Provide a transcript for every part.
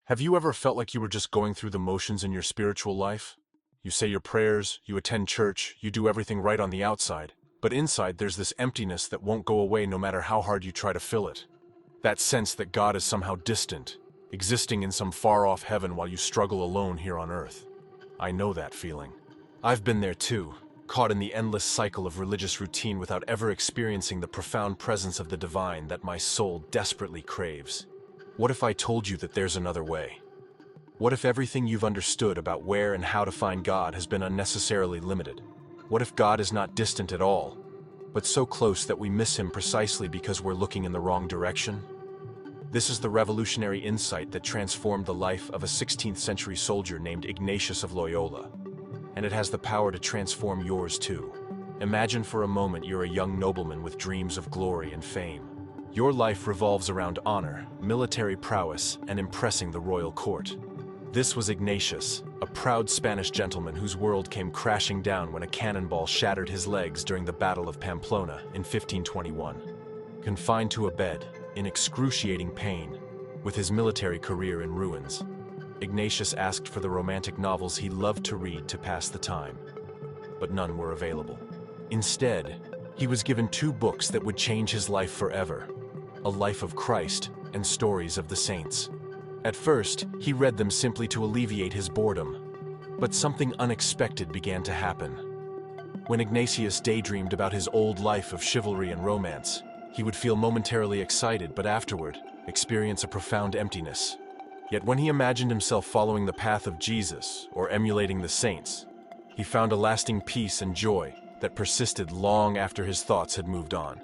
Have you ever felt like you were just going through the motions in your spiritual life? You say your prayers, you attend church, you do everything right on the outside, but inside there's this emptiness that won't go away no matter how hard you try to fill it. That sense that God is somehow distant, existing in some far-off heaven while you struggle alone here on earth. I know that feeling. I've been there too, caught in the endless cycle of religious routine without ever experiencing the profound presence of the divine that my soul desperately craves. What if I told you that there's another way? What if everything you've understood about where and how to find God has been unnecessarily limited? What if God is not distant at all, but so close that we miss him precisely because we're looking in the wrong direction? This is the revolutionary insight that transformed the life of a 16th century soldier named Ignatius of Loyola, and it has the power to transform yours too. Imagine for a moment you're a young nobleman with dreams of glory and fame. Your life revolves around honor, military prowess, and impressing the royal court. This was Ignatius, a proud Spanish gentleman whose world came crashing down when a cannonball shattered his legs during the Battle of Pamplona in 1521. Confined to a bed, in excruciating pain, with his military career in ruins, Ignatius asked for the romantic novels he loved to read to pass the time, but none were available. Instead, he was given two books that would change his life forever: A Life of Christ and Stories of the Saints. At first, he read them simply to alleviate his boredom, but something unexpected began to happen. When Ignatius daydreamed about his old life of chivalry and romance, he would feel momentarily excited but afterward experience a profound emptiness. Yet when he imagined himself following the path of Jesus or emulating the saints, he found a lasting peace and joy that persisted long after his thoughts had moved on.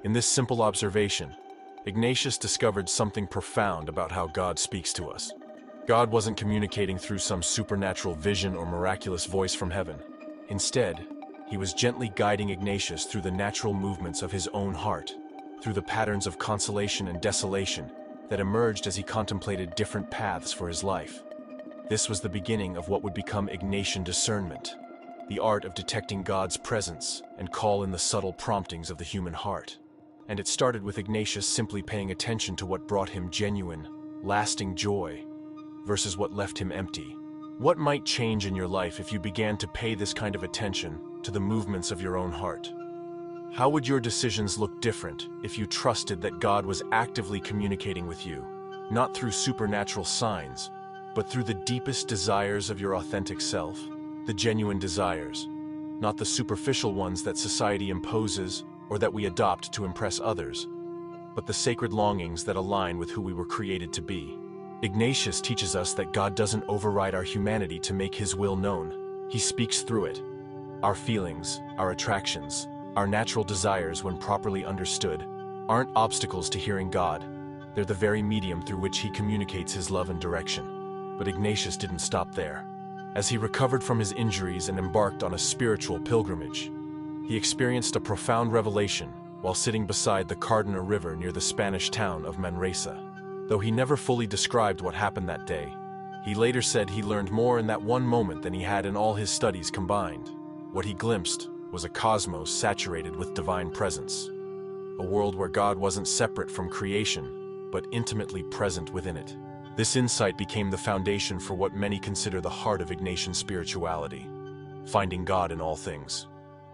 In this simple observation, Ignatius discovered something profound about how God speaks to us. God wasn't communicating through some supernatural vision or miraculous voice from heaven. Instead, he was gently guiding Ignatius through the natural movements of his own heart, through the patterns of consolation and desolation that emerged as he contemplated different paths for his life. This was the beginning of what would become Ignatian discernment, the art of detecting God's presence and call in the subtle promptings of the human heart. And it started with Ignatius simply paying attention to what brought him genuine, lasting joy versus what left him empty. What might change in your life if you began to pay this kind of attention to the movements of your own heart? How would your decisions look different if you trusted that God was actively communicating with you, not through supernatural signs, but through the deepest desires of your authentic self? The genuine desires, not the superficial ones that society imposes or that we adopt to impress others, but the sacred longings that align with who we were created to be. Ignatius teaches us that God doesn't override our humanity to make his will known. He speaks through it. Our feelings, our attractions, our natural desires, when properly understood, aren't obstacles to hearing God. They're the very medium through which he communicates his love and direction. But Ignatius didn't stop there. As he recovered from his injuries and embarked on a spiritual pilgrimage, he experienced a profound revelation while sitting beside the Cardona River near the Spanish town of Manresa. Though he never fully described what happened that day, he later said he learned more in that one moment than he had in all his studies combined. What he glimpsed was a cosmos saturated with divine presence, a world where God wasn't separate from creation, but intimately present within it. This insight became the foundation for what many consider the heart of Ignatian spirituality: finding God in all things.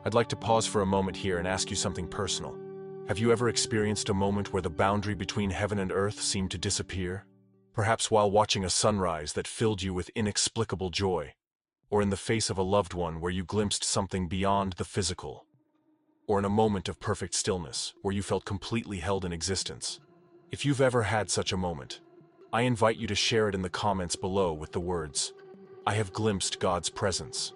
I'd like to pause for a moment here and ask you something personal. Have you ever experienced a moment where the boundary between heaven and earth seemed to disappear? Perhaps while watching a sunrise that filled you with inexplicable joy, or in the face of a loved one where you glimpsed something beyond the physical, or in a moment of perfect stillness where you felt completely held in existence. If you've ever had such a moment, I invite you to share it in the comments below with the words, "I have glimpsed God's presence."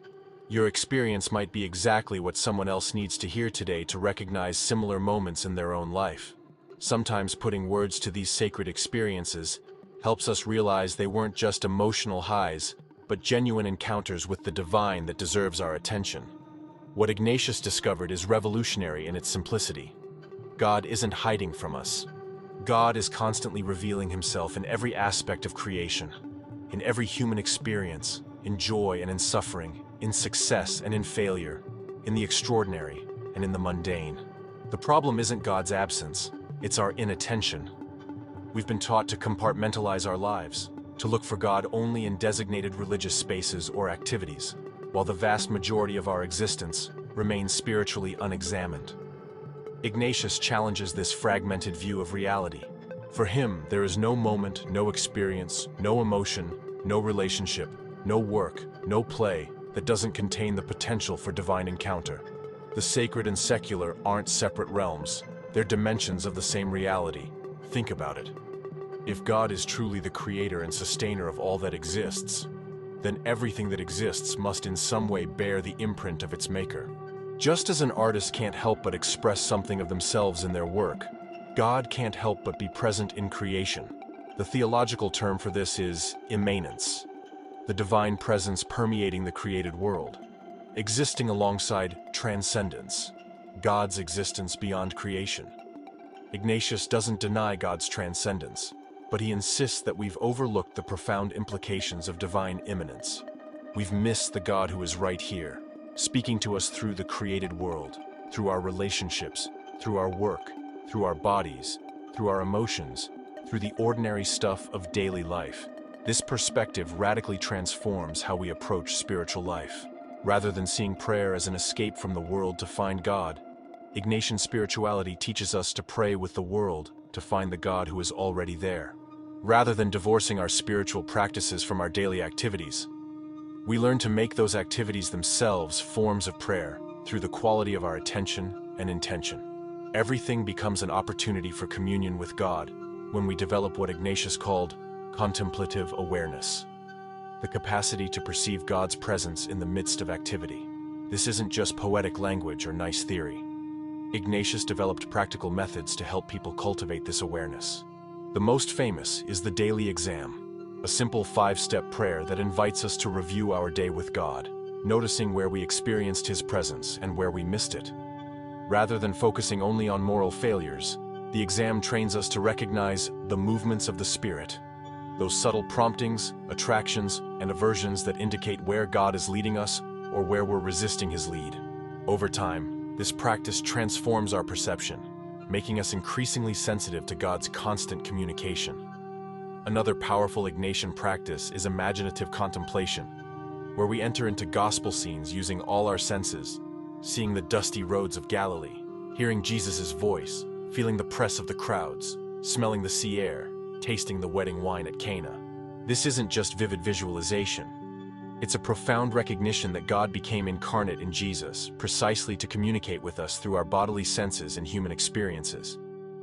Your experience might be exactly what someone else needs to hear today to recognize similar moments in their own life. Sometimes putting words to these sacred experiences helps us realize they weren't just emotional highs, but genuine encounters with the divine that deserves our attention. What Ignatius discovered is revolutionary in its simplicity. God isn't hiding from us. God is constantly revealing himself in every aspect of creation, in every human experience, in joy and in suffering, in success and in failure, in the extraordinary and in the mundane. The problem isn't God's absence, it's our inattention. We've been taught to compartmentalize our lives, to look for God only in designated religious spaces or activities, while the vast majority of our existence remains spiritually unexamined. Ignatius challenges this fragmented view of reality. For him, there is no moment, no experience, no emotion, no relationship, no work, no play that doesn't contain the potential for divine encounter. The sacred and secular aren't separate realms, they're dimensions of the same reality. Think about it. If God is truly the creator and sustainer of all that exists, then everything that exists must in some way bear the imprint of its maker. Just as an artist can't help but express something of themselves in their work, God can't help but be present in creation. The theological term for this is immanence, the divine presence permeating the created world, existing alongside transcendence, God's existence beyond creation. Ignatius doesn't deny God's transcendence, but he insists that we've overlooked the profound implications of divine immanence. We've missed the God who is right here, speaking to us through the created world, through our relationships, through our work, through our bodies, through our emotions, through the ordinary stuff of daily life. This perspective radically transforms how we approach spiritual life. Rather than seeing prayer as an escape from the world to find God, Ignatian spirituality teaches us to pray with the world to find the God who is already there. Rather than divorcing our spiritual practices from our daily activities, we learn to make those activities themselves forms of prayer through the quality of our attention and intention. Everything becomes an opportunity for communion with God when we develop what Ignatius called contemplative awareness, the capacity to perceive God's presence in the midst of activity. This isn't just poetic language or nice theory. Ignatius developed practical methods to help people cultivate this awareness. The most famous is the daily exam, a simple 5-step prayer that invites us to review our day with God, noticing where we experienced His presence and where we missed it. Rather than focusing only on moral failures, the exam trains us to recognize the movements of the Spirit, those subtle promptings, attractions, and aversions that indicate where God is leading us or where we're resisting His lead. Over time, this practice transforms our perception, making us increasingly sensitive to God's constant communication. Another powerful Ignatian practice is imaginative contemplation, where we enter into gospel scenes using all our senses, seeing the dusty roads of Galilee, hearing Jesus' voice, feeling the press of the crowds, smelling the sea air, tasting the wedding wine at Cana. This isn't just vivid visualization. It's a profound recognition that God became incarnate in Jesus, precisely to communicate with us through our bodily senses and human experiences.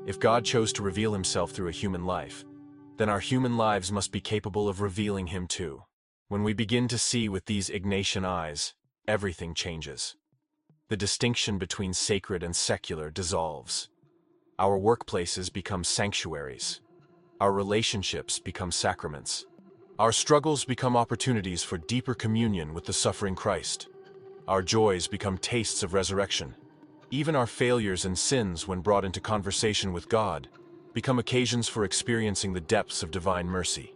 If God chose to reveal Himself through a human life, then our human lives must be capable of revealing Him too. When we begin to see with these Ignatian eyes, everything changes. The distinction between sacred and secular dissolves. Our workplaces become sanctuaries. Our relationships become sacraments. Our struggles become opportunities for deeper communion with the suffering Christ. Our joys become tastes of resurrection. Even our failures and sins, when brought into conversation with God, become occasions for experiencing the depths of divine mercy.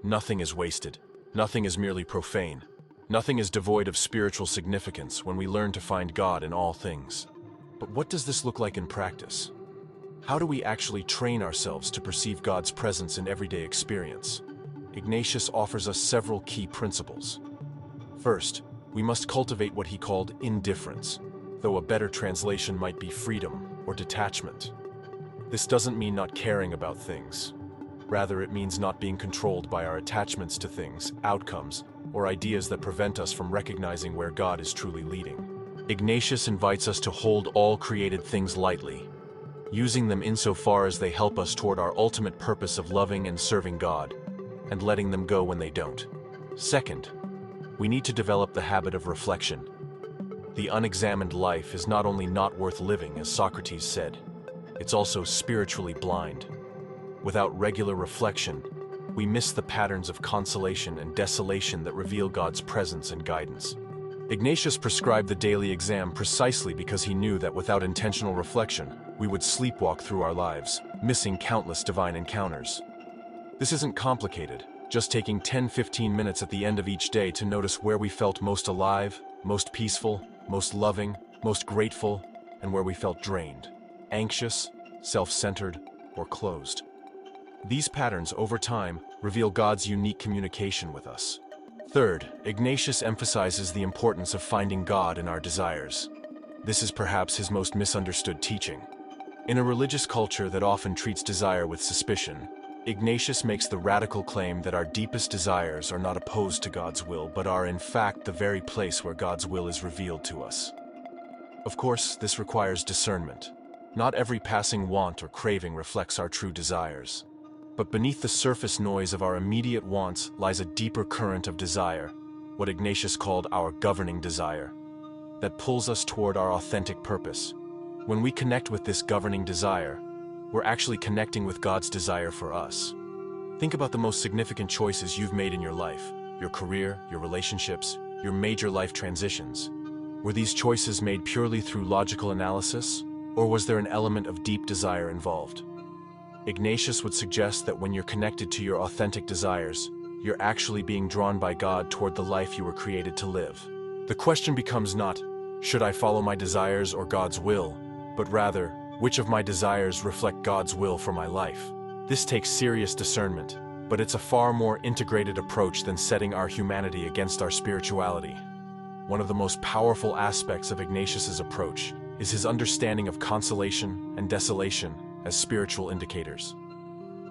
Nothing is wasted. Nothing is merely profane. Nothing is devoid of spiritual significance when we learn to find God in all things. But what does this look like in practice? How do we actually train ourselves to perceive God's presence in everyday experience? Ignatius offers us several key principles. First, we must cultivate what he called indifference, though a better translation might be freedom or detachment. This doesn't mean not caring about things. Rather, it means not being controlled by our attachments to things, outcomes, or ideas that prevent us from recognizing where God is truly leading. Ignatius invites us to hold all created things lightly, using them insofar as they help us toward our ultimate purpose of loving and serving God, and letting them go when they don't. Second, we need to develop the habit of reflection. The unexamined life is not only not worth living, as Socrates said, it's also spiritually blind. Without regular reflection, we miss the patterns of consolation and desolation that reveal God's presence and guidance. Ignatius prescribed the daily exam precisely because he knew that without intentional reflection, we would sleepwalk through our lives, missing countless divine encounters. This isn't complicated, just taking 10-15 minutes at the end of each day to notice where we felt most alive, most peaceful, most loving, most grateful, and where we felt drained, anxious, self-centered, or closed. These patterns over time reveal God's unique communication with us. Third, Ignatius emphasizes the importance of finding God in our desires. This is perhaps his most misunderstood teaching. In a religious culture that often treats desire with suspicion, Ignatius makes the radical claim that our deepest desires are not opposed to God's will, but are in fact the very place where God's will is revealed to us. Of course, this requires discernment. Not every passing want or craving reflects our true desires. But beneath the surface noise of our immediate wants lies a deeper current of desire, what Ignatius called our governing desire, that pulls us toward our authentic purpose. When we connect with this governing desire, we're actually connecting with God's desire for us. Think about the most significant choices you've made in your life, your career, your relationships, your major life transitions. Were these choices made purely through logical analysis, or was there an element of deep desire involved? Ignatius would suggest that when you're connected to your authentic desires, you're actually being drawn by God toward the life you were created to live. The question becomes not, should I follow my desires or God's will, but rather, which of my desires reflect God's will for my life? This takes serious discernment, but it's a far more integrated approach than setting our humanity against our spirituality. One of the most powerful aspects of Ignatius's approach is his understanding of consolation and desolation as spiritual indicators.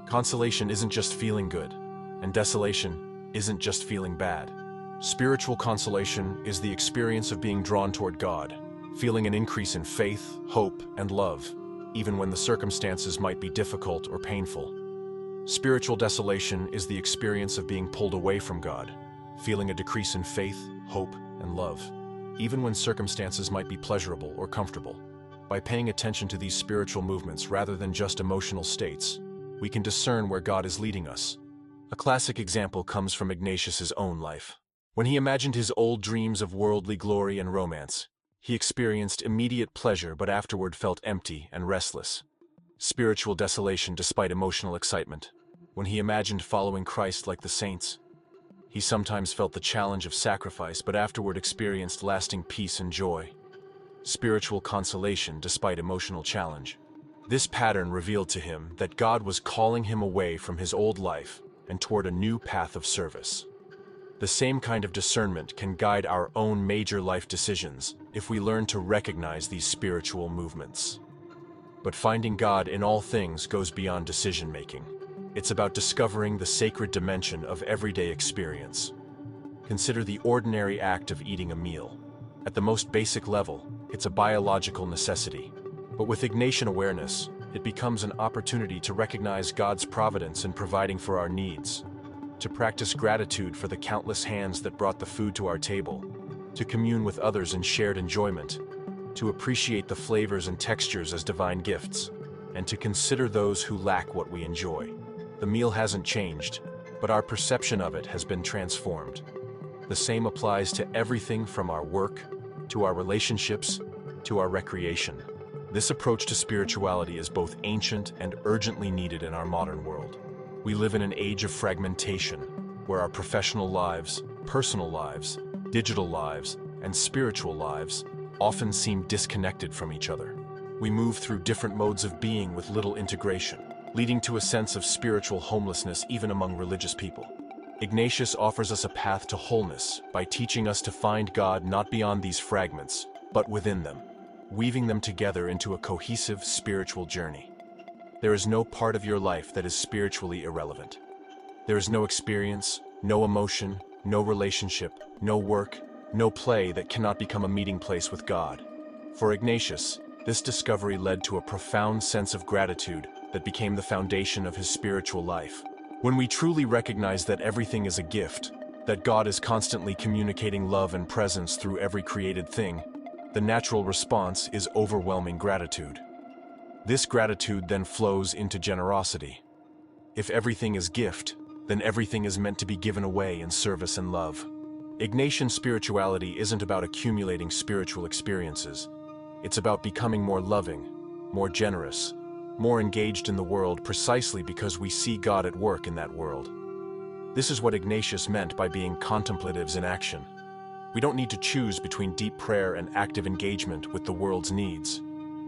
Consolation isn't just feeling good, and desolation isn't just feeling bad. Spiritual consolation is the experience of being drawn toward God, feeling an increase in faith, hope, and love, even when the circumstances might be difficult or painful. Spiritual desolation is the experience of being pulled away from God, feeling a decrease in faith, hope, and love, even when circumstances might be pleasurable or comfortable. By paying attention to these spiritual movements rather than just emotional states, we can discern where God is leading us. A classic example comes from Ignatius's own life. When he imagined his old dreams of worldly glory and romance, he experienced immediate pleasure but afterward felt empty and restless. Spiritual desolation despite emotional excitement. When he imagined following Christ like the saints, he sometimes felt the challenge of sacrifice but afterward experienced lasting peace and joy. Spiritual consolation despite emotional challenge. This pattern revealed to him that God was calling him away from his old life and toward a new path of service. The same kind of discernment can guide our own major life decisions if we learn to recognize these spiritual movements. But finding God in all things goes beyond decision-making. It's about discovering the sacred dimension of everyday experience. Consider the ordinary act of eating a meal. At the most basic level, it's a biological necessity. But with Ignatian awareness, it becomes an opportunity to recognize God's providence in providing for our needs, to practice gratitude for the countless hands that brought the food to our table, to commune with others in shared enjoyment, to appreciate the flavors and textures as divine gifts, and to consider those who lack what we enjoy. The meal hasn't changed, but our perception of it has been transformed. The same applies to everything from our work, to our relationships, to our recreation. This approach to spirituality is both ancient and urgently needed in our modern world. We live in an age of fragmentation, where our professional lives, personal lives, digital lives, and spiritual lives often seem disconnected from each other. We move through different modes of being with little integration, leading to a sense of spiritual homelessness even among religious people. Ignatius offers us a path to wholeness by teaching us to find God not beyond these fragments, but within them, weaving them together into a cohesive spiritual journey. There is no part of your life that is spiritually irrelevant. There is no experience, no emotion, no relationship, no work, no play that cannot become a meeting place with God. For Ignatius, this discovery led to a profound sense of gratitude that became the foundation of his spiritual life. When we truly recognize that everything is a gift, that God is constantly communicating love and presence through every created thing, the natural response is overwhelming gratitude. This gratitude then flows into generosity. If everything is gift, then everything is meant to be given away in service and love. Ignatian spirituality isn't about accumulating spiritual experiences. It's about becoming more loving, more generous, more engaged in the world precisely because we see God at work in that world. This is what Ignatius meant by being contemplatives in action. We don't need to choose between deep prayer and active engagement with the world's needs.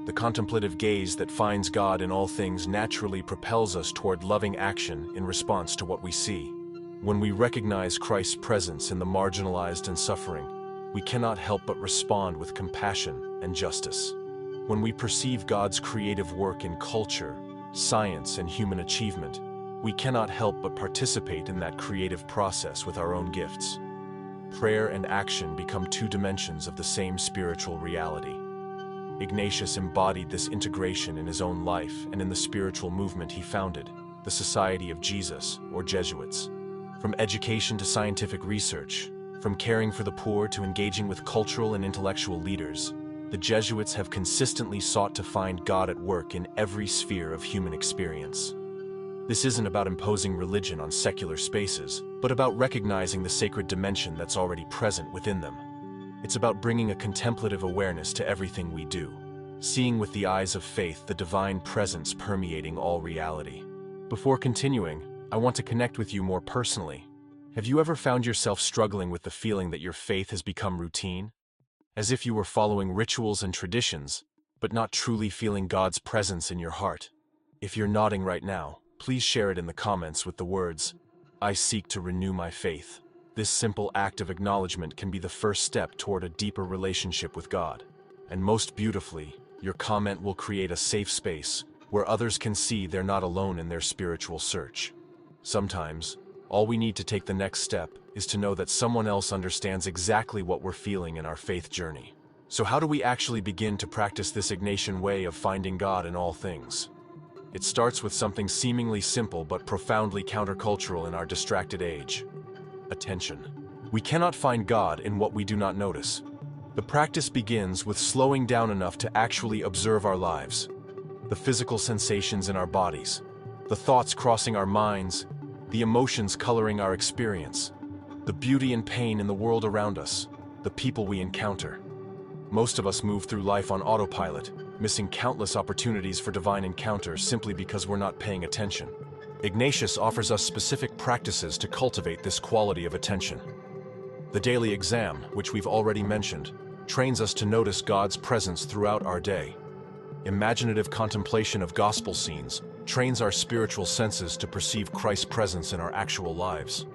The contemplative gaze that finds God in all things naturally propels us toward loving action in response to what we see. When we recognize Christ's presence in the marginalized and suffering, we cannot help but respond with compassion and justice. When we perceive God's creative work in culture, science, and human achievement, we cannot help but participate in that creative process with our own gifts. Prayer and action become two dimensions of the same spiritual reality. Ignatius embodied this integration in his own life and in the spiritual movement he founded, the Society of Jesus, or Jesuits. From education to scientific research, from caring for the poor to engaging with cultural and intellectual leaders, the Jesuits have consistently sought to find God at work in every sphere of human experience. This isn't about imposing religion on secular spaces, but about recognizing the sacred dimension that's already present within them. It's about bringing a contemplative awareness to everything we do, seeing with the eyes of faith the divine presence permeating all reality. Before continuing, I want to connect with you more personally. Have you ever found yourself struggling with the feeling that your faith has become routine? As if you were following rituals and traditions, but not truly feeling God's presence in your heart? If you're nodding right now, please share it in the comments with the words, "I seek to renew my faith." This simple act of acknowledgement can be the first step toward a deeper relationship with God. And most beautifully, your comment will create a safe space where others can see they're not alone in their spiritual search. Sometimes, all we need to take the next step is to know that someone else understands exactly what we're feeling in our faith journey. So how do we actually begin to practice this Ignatian way of finding God in all things? It starts with something seemingly simple but profoundly countercultural in our distracted age: attention. We cannot find God in what we do not notice. The practice begins with slowing down enough to actually observe our lives, the physical sensations in our bodies, the thoughts crossing our minds, the emotions coloring our experience, the beauty and pain in the world around us, the people we encounter. Most of us move through life on autopilot, missing countless opportunities for divine encounters simply because we're not paying attention. Ignatius offers us specific practices to cultivate this quality of attention. The daily exam, which we've already mentioned, trains us to notice God's presence throughout our day. Imaginative contemplation of gospel scenes trains our spiritual senses to perceive Christ's presence in our actual lives.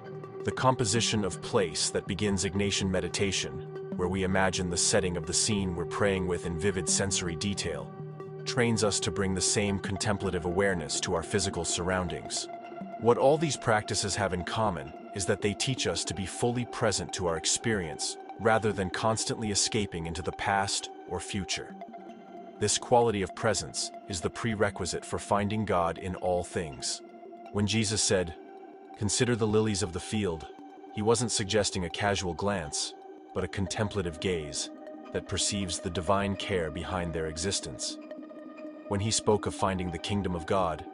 The composition of place that begins Ignatian meditation, where we imagine the setting of the scene we're praying with in vivid sensory detail, trains us to bring the same contemplative awareness to our physical surroundings. What all these practices have in common is that they teach us to be fully present to our experience, rather than constantly escaping into the past or future. This quality of presence is the prerequisite for finding God in all things. When Jesus said, "Consider the lilies of the field," he wasn't suggesting a casual glance, but a contemplative gaze that perceives the divine care behind their existence. When he spoke of finding the kingdom of God,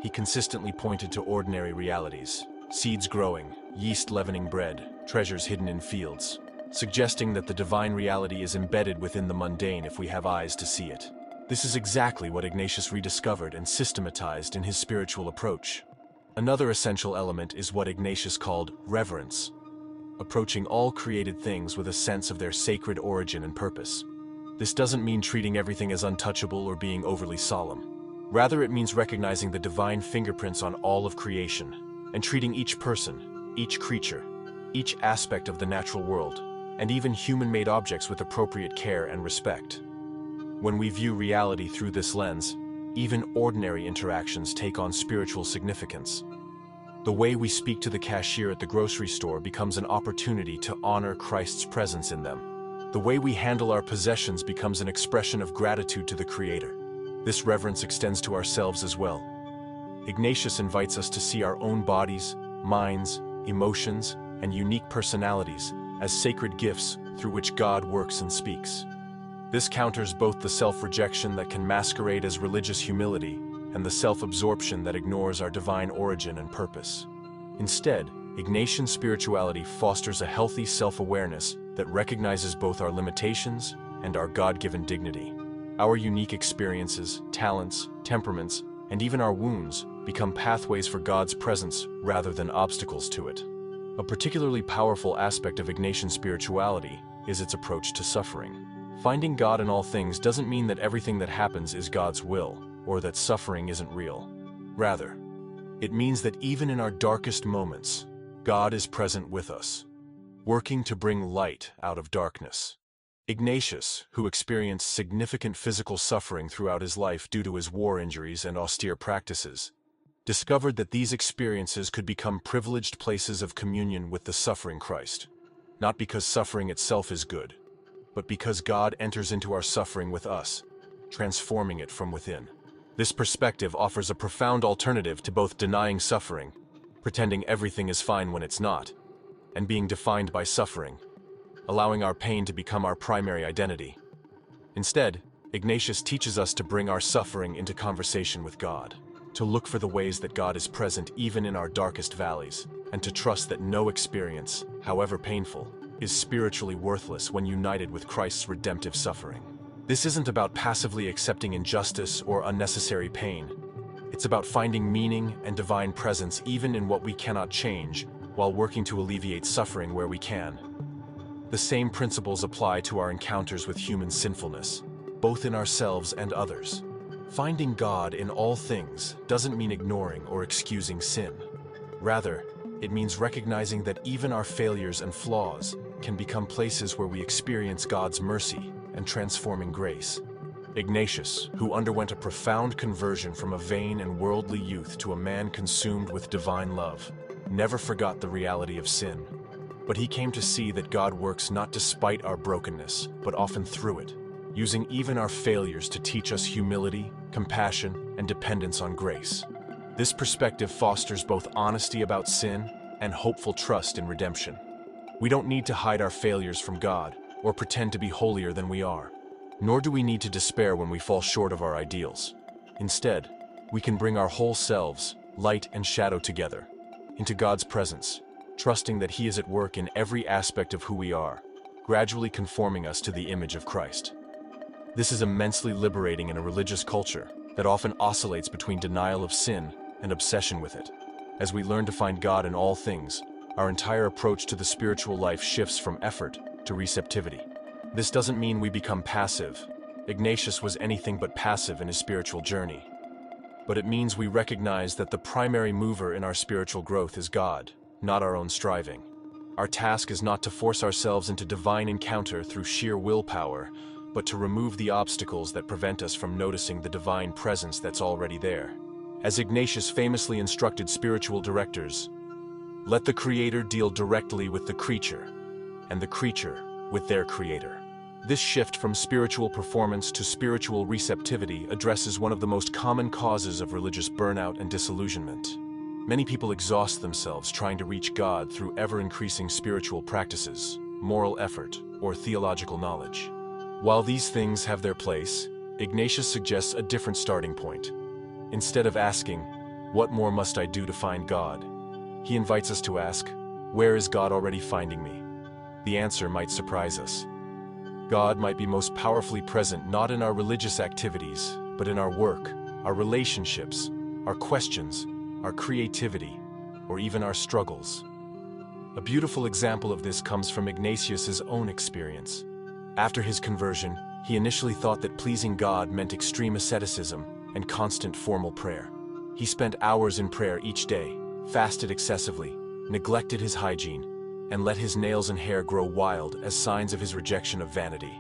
he consistently pointed to ordinary realities: seeds growing, yeast leavening bread, treasures hidden in fields, suggesting that the divine reality is embedded within the mundane if we have eyes to see it. This is exactly what Ignatius rediscovered and systematized in his spiritual approach. Another essential element is what Ignatius called reverence, approaching all created things with a sense of their sacred origin and purpose. This doesn't mean treating everything as untouchable or being overly solemn. Rather, it means recognizing the divine fingerprints on all of creation, and treating each person, each creature, each aspect of the natural world, and even human-made objects with appropriate care and respect. When we view reality through this lens, even ordinary interactions take on spiritual significance. The way we speak to the cashier at the grocery store becomes an opportunity to honor Christ's presence in them. The way we handle our possessions becomes an expression of gratitude to the Creator. This reverence extends to ourselves as well. Ignatius invites us to see our own bodies, minds, emotions, and unique personalities as sacred gifts through which God works and speaks. This counters both the self-rejection that can masquerade as religious humility and the self-absorption that ignores our divine origin and purpose. Instead, Ignatian spirituality fosters a healthy self-awareness that recognizes both our limitations and our God-given dignity. Our unique experiences, talents, temperaments, and even our wounds become pathways for God's presence rather than obstacles to it. A particularly powerful aspect of Ignatian spirituality is its approach to suffering. Finding God in all things doesn't mean that everything that happens is God's will, or that suffering isn't real. Rather, it means that even in our darkest moments, God is present with us, working to bring light out of darkness. Ignatius, who experienced significant physical suffering throughout his life due to his war injuries and austere practices, discovered that these experiences could become privileged places of communion with the suffering Christ, not because suffering itself is good, but because God enters into our suffering with us, transforming it from within. This perspective offers a profound alternative to both denying suffering, pretending everything is fine when it's not, and being defined by suffering, allowing our pain to become our primary identity. Instead, Ignatius teaches us to bring our suffering into conversation with God, to look for the ways that God is present even in our darkest valleys, and to trust that no experience, however painful, is spiritually worthless when united with Christ's redemptive suffering. This isn't about passively accepting injustice or unnecessary pain. It's about finding meaning and divine presence even in what we cannot change, while working to alleviate suffering where we can. The same principles apply to our encounters with human sinfulness, both in ourselves and others. Finding God in all things doesn't mean ignoring or excusing sin. Rather, it means recognizing that even our failures and flaws can become places where we experience God's mercy and transforming grace. Ignatius, who underwent a profound conversion from a vain and worldly youth to a man consumed with divine love, never forgot the reality of sin. But he came to see that God works not despite our brokenness, but often through it, using even our failures to teach us humility, compassion, and dependence on grace. This perspective fosters both honesty about sin and hopeful trust in redemption. We don't need to hide our failures from God or pretend to be holier than we are, nor do we need to despair when we fall short of our ideals. Instead, we can bring our whole selves, light and shadow together, into God's presence, trusting that He is at work in every aspect of who we are, gradually conforming us to the image of Christ. This is immensely liberating in a religious culture that often oscillates between denial of sin and obsession with it. As we learn to find God in all things, our entire approach to the spiritual life shifts from effort to receptivity. This doesn't mean we become passive. Ignatius was anything but passive in his spiritual journey. But it means we recognize that the primary mover in our spiritual growth is God, not our own striving. Our task is not to force ourselves into divine encounter through sheer willpower, but to remove the obstacles that prevent us from noticing the divine presence that's already there. As Ignatius famously instructed spiritual directors, let the Creator deal directly with the creature, and the creature with their Creator. This shift from spiritual performance to spiritual receptivity addresses one of the most common causes of religious burnout and disillusionment. Many people exhaust themselves trying to reach God through ever-increasing spiritual practices, moral effort, or theological knowledge. While these things have their place, Ignatius suggests a different starting point. Instead of asking, "What more must I do to find God?" he invites us to ask, "Where is God already finding me?" The answer might surprise us. God might be most powerfully present not in our religious activities, but in our work, our relationships, our questions, our creativity, or even our struggles. A beautiful example of this comes from Ignatius's own experience. After his conversion, he initially thought that pleasing God meant extreme asceticism and constant formal prayer. He spent hours in prayer each day, fasted excessively, neglected his hygiene, and let his nails and hair grow wild as signs of his rejection of vanity.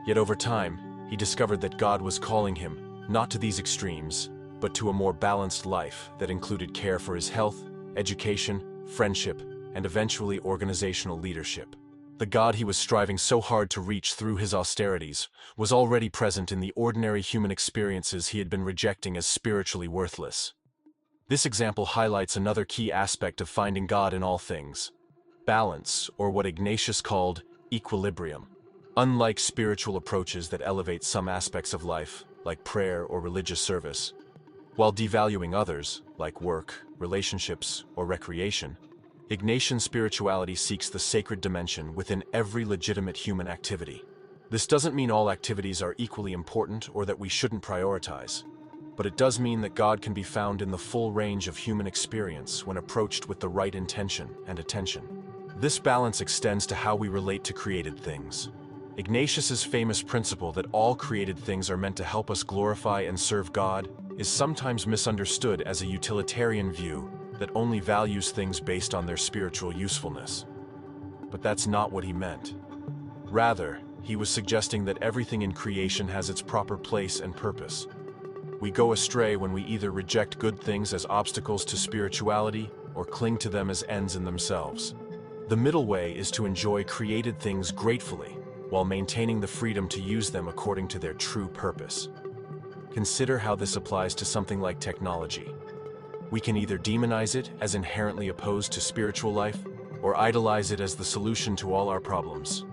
Yet over time, he discovered that God was calling him not to these extremes, but to a more balanced life that included care for his health, education, friendship, and eventually organizational leadership. The God he was striving so hard to reach through his austerities was already present in the ordinary human experiences he had been rejecting as spiritually worthless. This example highlights another key aspect of finding God in all things: balance, or what Ignatius called equilibrium. Unlike spiritual approaches that elevate some aspects of life, like prayer or religious service, while devaluing others, like work, relationships, or recreation, Ignatian spirituality seeks the sacred dimension within every legitimate human activity. This doesn't mean all activities are equally important or that we shouldn't prioritize, but it does mean that God can be found in the full range of human experience when approached with the right intention and attention. This balance extends to how we relate to created things. Ignatius's famous principle that all created things are meant to help us glorify and serve God is sometimes misunderstood as a utilitarian view that only values things based on their spiritual usefulness. But that's not what he meant. Rather, he was suggesting that everything in creation has its proper place and purpose. We go astray when we either reject good things as obstacles to spirituality or cling to them as ends in themselves. The middle way is to enjoy created things gratefully, while maintaining the freedom to use them according to their true purpose. Consider how this applies to something like technology. We can either demonize it as inherently opposed to spiritual life, or idolize it as the solution to all our problems.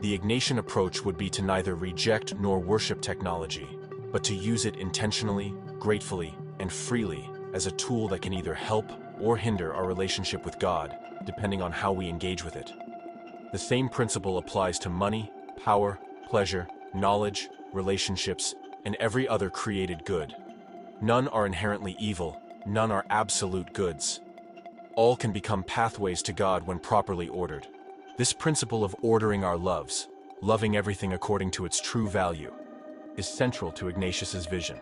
The Ignatian approach would be to neither reject nor worship technology, but to use it intentionally, gratefully, and freely as a tool that can either help or hinder our relationship with God, depending on how we engage with it. The same principle applies to money, power, pleasure, knowledge, relationships, and every other created good. None are inherently evil, none are absolute goods. All can become pathways to God when properly ordered. This principle of ordering our loves, loving everything according to its true value, is central to Ignatius's vision.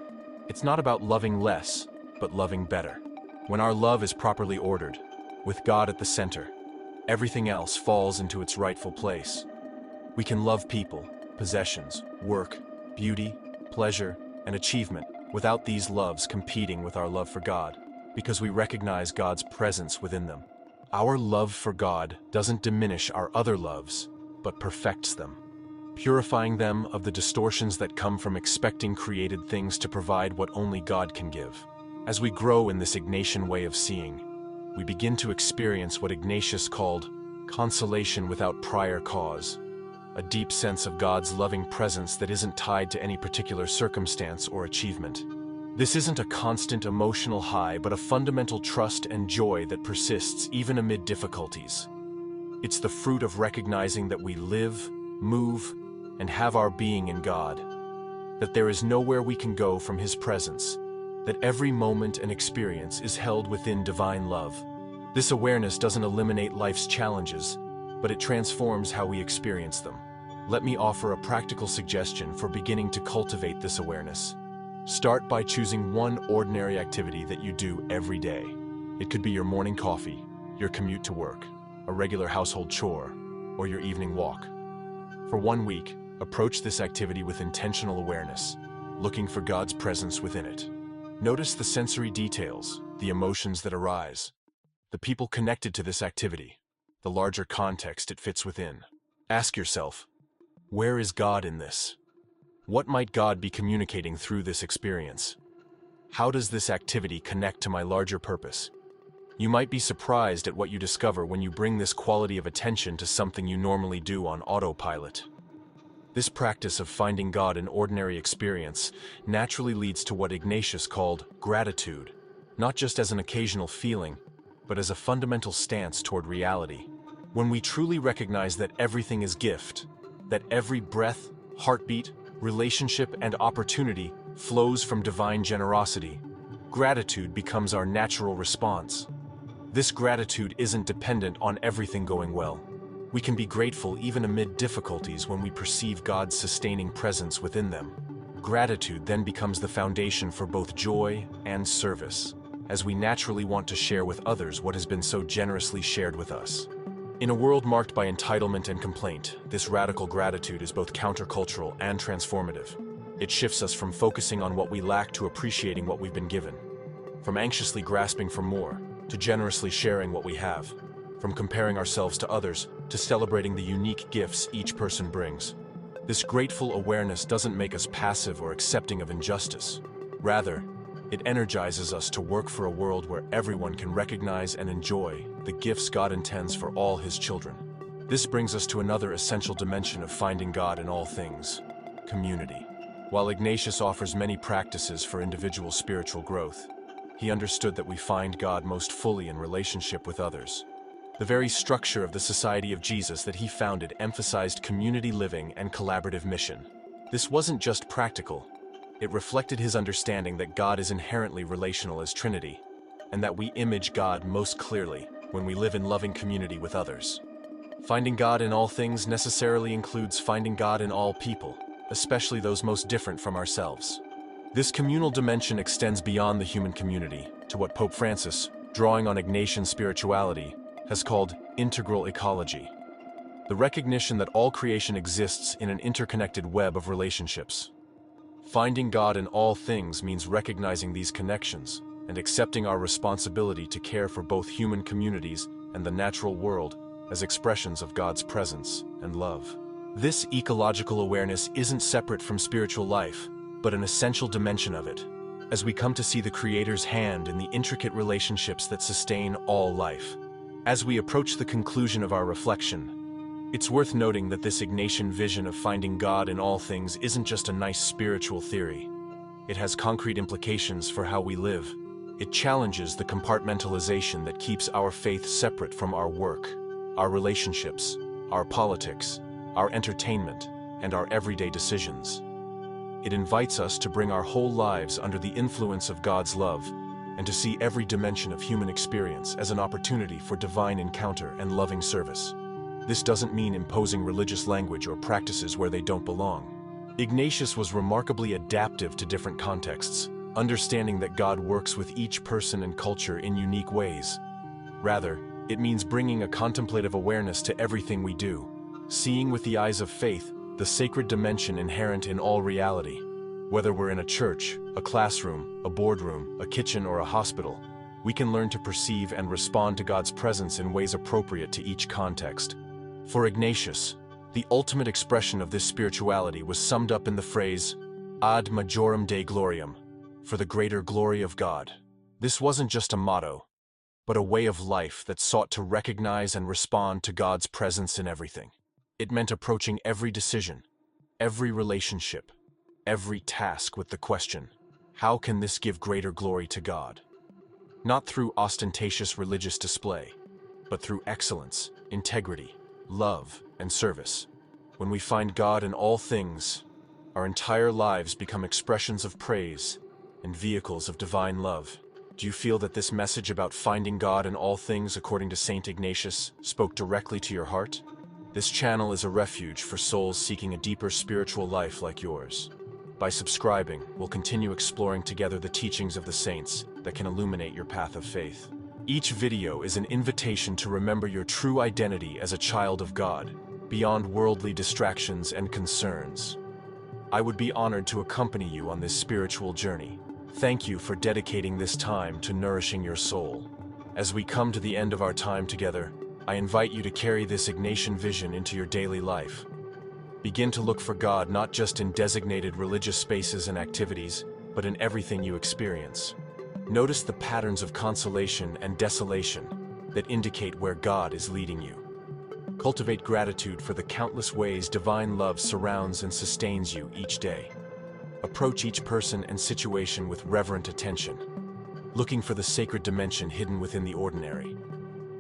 It's not about loving less, but loving better. When our love is properly ordered, with God at the center, everything else falls into its rightful place. We can love people, possessions, work, beauty, pleasure, and achievement without these loves competing with our love for God, because we recognize God's presence within them. Our love for God doesn't diminish our other loves, but perfects them, purifying them of the distortions that come from expecting created things to provide what only God can give. As we grow in this Ignatian way of seeing, we begin to experience what Ignatius called consolation without prior cause, a deep sense of God's loving presence that isn't tied to any particular circumstance or achievement. This isn't a constant emotional high, but a fundamental trust and joy that persists even amid difficulties. It's the fruit of recognizing that we live, move, and have our being in God, that there is nowhere we can go from His presence, that every moment and experience is held within divine love. This awareness doesn't eliminate life's challenges, but it transforms how we experience them. Let me offer a practical suggestion for beginning to cultivate this awareness. Start by choosing one ordinary activity that you do every day. It could be your morning coffee, your commute to work, a regular household chore, or your evening walk. For 1 week, approach this activity with intentional awareness, looking for God's presence within it. Notice the sensory details, the emotions that arise, the people connected to this activity, the larger context it fits within. Ask yourself, where is God in this? What might God be communicating through this experience? How does this activity connect to my larger purpose? You might be surprised at what you discover when you bring this quality of attention to something you normally do on autopilot. This practice of finding God in ordinary experience naturally leads to what Ignatius called gratitude, not just as an occasional feeling, but as a fundamental stance toward reality. When we truly recognize that everything is gift, that every breath, heartbeat, relationship, and opportunity flows from divine generosity, gratitude becomes our natural response. This gratitude isn't dependent on everything going well. We can be grateful even amid difficulties when we perceive God's sustaining presence within them. Gratitude then becomes the foundation for both joy and service, as we naturally want to share with others what has been so generously shared with us. In a world marked by entitlement and complaint, this radical gratitude is both countercultural and transformative. It shifts us from focusing on what we lack to appreciating what we've been given, from anxiously grasping for more to generously sharing what we have, from comparing ourselves to others to celebrating the unique gifts each person brings. This grateful awareness doesn't make us passive or accepting of injustice. Rather, it energizes us to work for a world where everyone can recognize and enjoy the gifts God intends for all His children. This brings us to another essential dimension of finding God in all things: community. While Ignatius offers many practices for individual spiritual growth, he understood that we find God most fully in relationship with others. The very structure of the Society of Jesus that he founded emphasized community living and collaborative mission. This wasn't just practical. It reflected his understanding that God is inherently relational as Trinity, and that we image God most clearly when we live in loving community with others. Finding God in all things necessarily includes finding God in all people, especially those most different from ourselves. This communal dimension extends beyond the human community to what Pope Francis, drawing on Ignatian spirituality, has called integral ecology. The recognition that all creation exists in an interconnected web of relationships. Finding God in all things means recognizing these connections and accepting our responsibility to care for both human communities and the natural world as expressions of God's presence and love. This ecological awareness isn't separate from spiritual life, but an essential dimension of it, as we come to see the Creator's hand in the intricate relationships that sustain all life. As we approach the conclusion of our reflection, it's worth noting that this Ignatian vision of finding God in all things isn't just a nice spiritual theory. It has concrete implications for how we live. It challenges the compartmentalization that keeps our faith separate from our work, our relationships, our politics, our entertainment, and our everyday decisions. It invites us to bring our whole lives under the influence of God's love and to see every dimension of human experience as an opportunity for divine encounter and loving service. This doesn't mean imposing religious language or practices where they don't belong. Ignatius was remarkably adaptive to different contexts, understanding that God works with each person and culture in unique ways. Rather, it means bringing a contemplative awareness to everything we do, seeing with the eyes of faith the sacred dimension inherent in all reality. Whether we're in a church, a classroom, a boardroom, a kitchen, or a hospital, we can learn to perceive and respond to God's presence in ways appropriate to each context. For Ignatius, the ultimate expression of this spirituality was summed up in the phrase, ad majorem Dei gloriam, for the greater glory of God. This wasn't just a motto, but a way of life that sought to recognize and respond to God's presence in everything. It meant approaching every decision, every relationship, every task with the question, how can this give greater glory to God? Not through ostentatious religious display, but through excellence, integrity, love, and service. When we find God in all things, our entire lives become expressions of praise and vehicles of divine love. Do you feel that this message about finding God in all things according to Saint Ignatius spoke directly to your heart? This channel is a refuge for souls seeking a deeper spiritual life like yours. By subscribing, we'll continue exploring together the teachings of the saints that can illuminate your path of faith. Each video is an invitation to remember your true identity as a child of God, beyond worldly distractions and concerns. I would be honored to accompany you on this spiritual journey. Thank you for dedicating this time to nourishing your soul. As we come to the end of our time together, I invite you to carry this Ignatian vision into your daily life. Begin to look for God not just in designated religious spaces and activities, but in everything you experience. Notice the patterns of consolation and desolation that indicate where God is leading you. Cultivate gratitude for the countless ways divine love surrounds and sustains you each day. Approach each person and situation with reverent attention, looking for the sacred dimension hidden within the ordinary.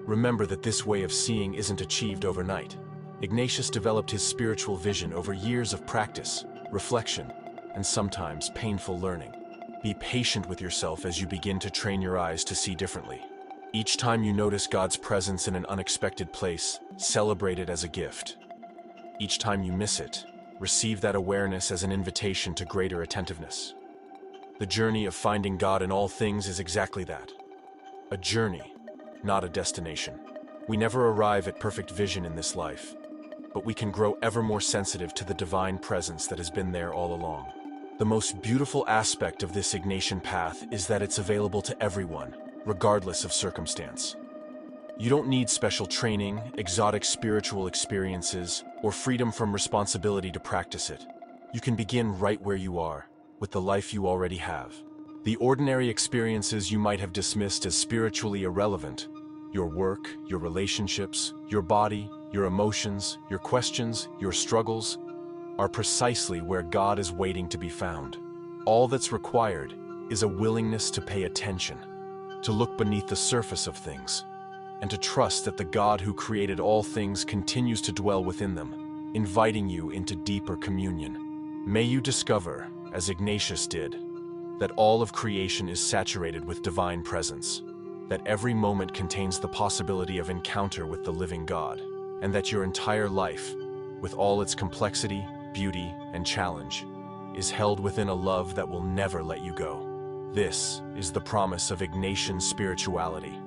Remember that this way of seeing isn't achieved overnight. Ignatius developed his spiritual vision over years of practice, reflection, and sometimes painful learning. Be patient with yourself as you begin to train your eyes to see differently. Each time you notice God's presence in an unexpected place, celebrate it as a gift. Each time you miss it, receive that awareness as an invitation to greater attentiveness. The journey of finding God in all things is exactly that. A journey, not a destination. We never arrive at perfect vision in this life, but we can grow ever more sensitive to the divine presence that has been there all along. The most beautiful aspect of this Ignatian path is that it's available to everyone, regardless of circumstance. You don't need special training, exotic spiritual experiences, or freedom from responsibility to practice it. You can begin right where you are, with the life you already have. The ordinary experiences you might have dismissed as spiritually irrelevant, your work, your relationships, your body, your emotions, your questions, your struggles, are precisely where God is waiting to be found. All that's required is a willingness to pay attention, to look beneath the surface of things, and to trust that the God who created all things continues to dwell within them, inviting you into deeper communion. May you discover, as Ignatius did, that all of creation is saturated with divine presence, that every moment contains the possibility of encounter with the living God, and that your entire life, with all its complexity, beauty, and challenge, is held within a love that will never let you go. This is the promise of Ignatian spirituality,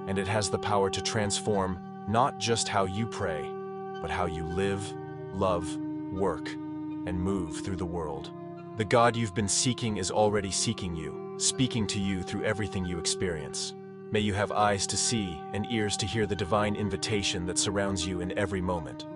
and it has the power to transform not just how you pray, but how you live, love, work, and move through the world. The God you've been seeking is already seeking you, speaking to you through everything you experience. May you have eyes to see and ears to hear the divine invitation that surrounds you in every moment.